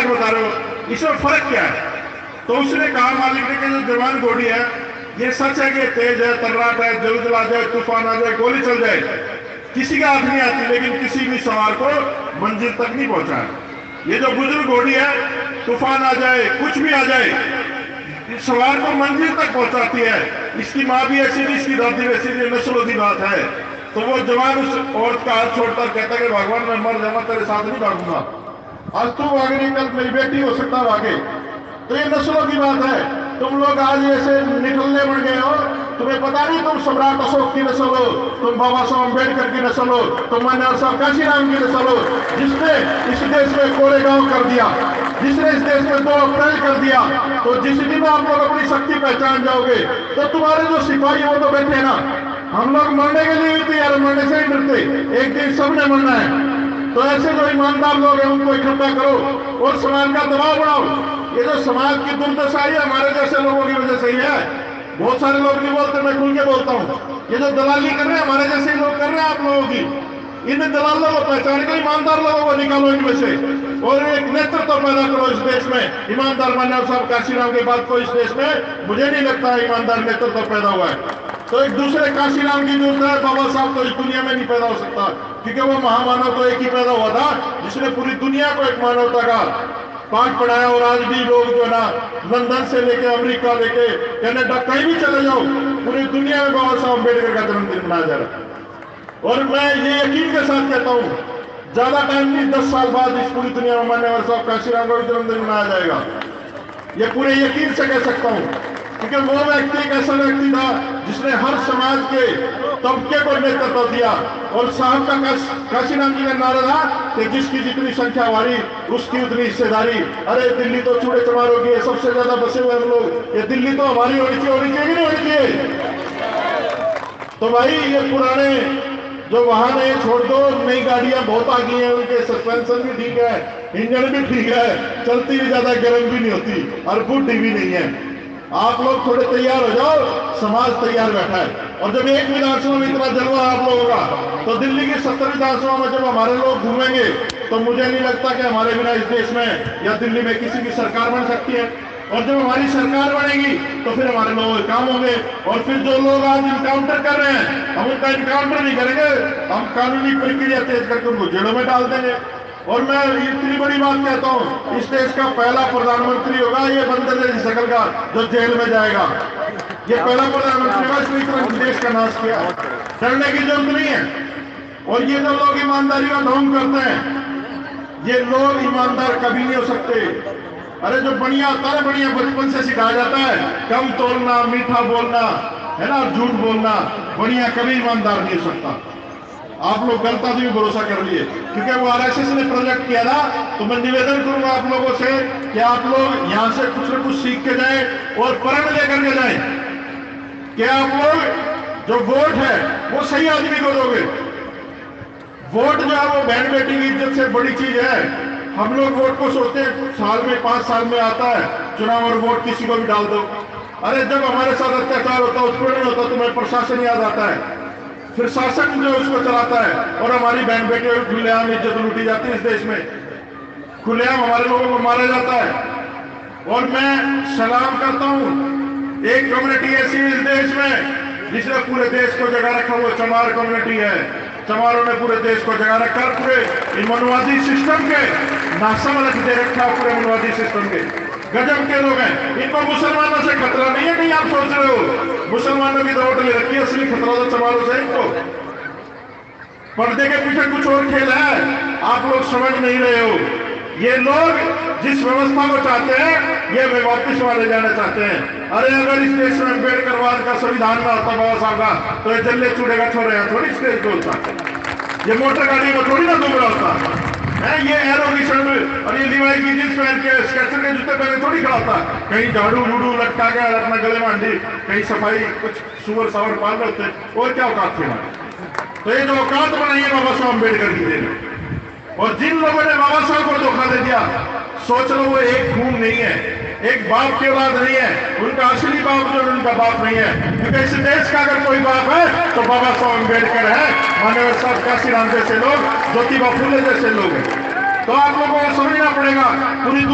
खतरनाक बता रहे हो, इसमें फर्क क्या है? तो उसने कहा मालिक ने कि जो जवान घोड़ी है ये सच है कि तेज है, तर्राट है, जल आ जाए, तूफान आ जाए, गोली चल जाए, किसी का हाथ नहीं आती, लेकिन किसी भी सवार को मंजिल तक नहीं पहुंचा। ये जो बुजुर्ग घोड़ी है, तूफान आ जाए, कुछ भी आ जाए, इस सवार को मंजिल तक पहुंचाती है। इसकी माँ भी ऐसी नहीं, इसकी दादी भी ऐसी नहीं, नस्लों की बात है। तो वो जवान उस औरत का हाथ छोड़कर कहता है कि भगवान मैं मर जाऊंगा, तेरे साथ नहीं भागूंगा, आज तू भागे नहीं, कल मेरी बेटी हो सकता भागे। तो ये नस्लों की बात है। तुम लोग आज ऐसे निकलने बन गए हो, तुम्हें पता नहीं तुम सम्राट अशोक की नस्ल हो, तुम बाबा साहब अम्बेडकर की नस्ल हो, तुम मन्नार साहब काशीराम की नस्ल हो, जिसने इस देश में कोरेगांव कर दिया, जिसने इस देश में 2 अप्रैल कर दिया। तो जिस दिन आप लोग अपनी शक्ति पहचान जाओगे तो तुम्हारे जो सिपाही वो तो बैठे ना, हम लोग मरने के लिए तैयार, मरने से ही डरते, एक दिन सबने मरना है। तो ऐसे जो ईमानदार लोग हैं उनको इकट्ठा करो और समाज का दबाव बढ़ाओ। ये जो समाज की दुर्दशा है हमारे जैसे लोगों की वजह से ही है। बहुत सारे लोग नहीं बोलते, मैं खुल के बोलता हूँ। ये जो दलाली कर रहे हैं हमारे जैसे लोग कर रहे हैं आप लोगों की, इन दलालों को पहचान कर ईमानदार लोगों को निकालो इनमें से और एक नेतृत्व पैदा करो इस देश में। ईमानदार मन्नार साहब काशीराम के बाद को इस देश में मुझे नहीं लगता है ईमानदार नेतृत्व पैदा हुआ है। तो एक दूसरे काशीराम की जरूरत है, बाबा साहब तो इस दुनिया में नहीं पैदा हो सकता, क्योंकि वो महामानव तो एक ही पैदा हुआ था जिसने पूरी दुनिया को एक मानवता का पाठ पढ़ाया। और आज भी लोग जो है ना, लंदन से लेके अमेरिका लेके कनाडा कहीं भी चले जाओ, पूरी दुनिया में बाबा साहब अम्बेडकर का जन्मदिन मनाया जा रहा है। और मैं ये यकीन के साथ कहता हूँ, ज्यादा टाइम नहीं, 10 साल बाद इस पूरी दुनिया में मान्यवर साहब काशीराम का जन्मदिन मनाया जाएगा। ये पूरे यकीन से कह सकता हूँ, क्योंकि वो व्यक्ति एक ऐसा व्यक्ति था जिसने हर समाज के तबके को नेतृत्व दिया। और साहब का काशीराम जी का नारा था कि जिसकी जितनी संख्या हमारी उसकी उतनी हिस्सेदारी। अरे दिल्ली तो चूड़े चमारों की है, सबसे ज्यादा बसे हुए हम लोग, ये दिल्ली तो हमारी होनी चाहिए कि नहीं होनी चाहिए? तो भाई ये पुराने जो वाहन है छोड़ दो, नई गाड़ियां बहुत आ गई हैं, उनके सस्पेंशन भी ठीक है, इंजन भी ठीक है, चलती भी ज्यादा गर्म भी नहीं होती और बुढ़ी भी नहीं है। आप लोग थोड़े तैयार हो जाओ, समाज तैयार बैठा है। और जब एक विधानसभा में इतना जलवा आप लोगों का, तो दिल्ली की 70 विधानसभा में जब हमारे लोग घूमेंगे तो मुझे नहीं लगता कि हमारे बिना इस देश में या दिल्ली में किसी की सरकार बन सकती है। और जब हमारी सरकार बनेगी तो फिर हमारे लोग काम होंगे। और फिर जो लोग आज इनकाउंटर कर रहे हैं, हम उनका इनकाउंटर नहीं करेंगे, हम कानूनी प्रक्रिया तेज करके उनको जेलों में डाल देंगे। और मैं इतनी बड़ी बात कहता हूँ, इस देश का पहला प्रधानमंत्री होगा ये बंदर जैसी शकल का जो जेल में जाएगा। ये पहला प्रधानमंत्री होगा जिसने इतना देश का नाश किया। डरने की जरूरत नहीं है। और ये जो लोग ईमानदारी का ढोंग करते हैं, ये लोग ईमानदार कभी नहीं हो सकते। अरे जो बढ़िया होता है, बढ़िया बचपन से सिखाया जाता है, कम तोलना, मीठा बोलना, है ना, झूठ बोलना, बढ़िया कभी ईमानदार नहीं हो सकता। आप लोग गलता से भी भरोसा कर लिए, क्योंकि वो आरएसएस ने प्रोजेक्ट किया था। तो मैं निवेदन करूंगा आप लोगों से कि आप लोग यहां से कुछ न कुछ सीख के जाएं और प्रण लेकर के जाएं कि आप लोग जो वोट है वो सही आदमी को दोगे। वोट जो है वो बहन बेटी की इज्जत से बड़ी चीज है। हम लोग वोट को सोचते हैं साल में 5 साल में आता है चुनाव और वोट किसी को भी डाल दो। अरे जब हमारे साथ अत्याचार होता है, उत्पीड़न होता है, तो मैं प्रशासन याद आता है, फिर शासक जो उसको चलाता है और हमारी बहन बेटे खुलेआम इज्जत लूटी जाती है। इस देश में खुलेआम हमारे लोगों को मारा जाता है। और मैं सलाम करता हूं, एक कम्युनिटी ऐसी इस देश में जिसने पूरे देश को जगा रखा, वो चमार कम्युनिटी है। चमारों ने पूरे देश को जगा रखा, पूरे मनवादी सिस्टम के नाशा में दे रखा, पूरे मनवादी सिस्टम के गजब के लोग हैं। इनको मुसलमानों से खतरा नहीं है, नहीं आप सोच रहे हो, मुसलमानों की दौड़ ले रखी है, असली खतरा तो चमारों से। इनको पर्दे के पीछे कुछ और खेल है, आप लोग समझ नहीं रहे हो। ये लोग जिस व्यवस्था को चाहते हैं ये वे वापिस वाले जाना चाहते हैं। अरे अगर इस देश में अम्बेडकरवाद का संविधान ना होता बाबा साहब का, तो ये जल्ले चूड़े का छोरे हैं थोड़ी स्टेज पे होता, ये मोटर गाड़ी में थोड़ी ना दुबड़ा होता है, ये एरो की शर्ट और ये लिवाई की जींस पहन के स्केचर के जूते पहने थोड़ी खड़ा होता। कहीं झाड़ू झूड़ू लटका के अपना गले में हंडी, कहीं सफाई कुछ सुअर सावर पाल रहे होते। और क्या औकात थे हमारे? तो ये जो औकात बनाई है बाबा साहब अम्बेडकर की देन। और जिन लोगों ने बाबा साहब को धोखा दे दिया, सोच लो वो एक खून नहीं है, एक बाप की औलाद नहीं है, उनका असली बाप जो उनका बाप नहीं है। क्योंकि इस देश का अगर कोई बाप है तो बाबा साहब अम्बेडकर है, मानव साहब काशीराम जैसे लोग, ज्योतिबा फुले जैसे लोग हैं। तो आप लोगों को समझना पड़ेगा पूरी